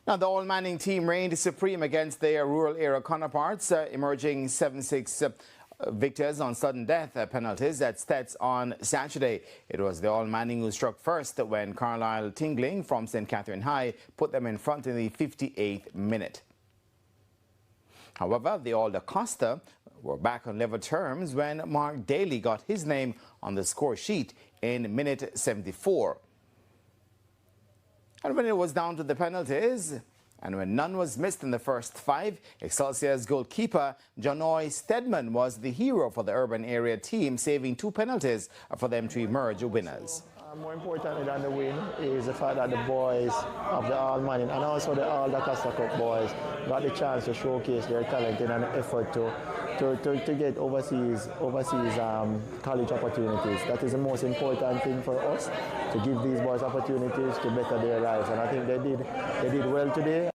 Now, the All Manning team reigned supreme against their rural area counterparts, emerging 7-6 victors on sudden death penalties at Stets on Saturday. It was the All Manning who struck first when Carlisle Tingling from St. Catherine High put them in front in the 58th minute. However, the All Da Costa were back on level terms when Mark Daly got his name on the score sheet in minute 74. And when it was down to the penalties, and when none was missed in the first 5, Excelsior's goalkeeper, Jonoy Stedman, was the hero for the urban area team, saving 2 penalties for them to emerge winners. More importantly than the win is the fact that the boys of the All Manning and also the All Da Costa Cup boys got the chance to showcase their talent in an effort to get overseas college opportunities. That is the most important thing for us, to give these boys opportunities to better their lives, and I think they did well today.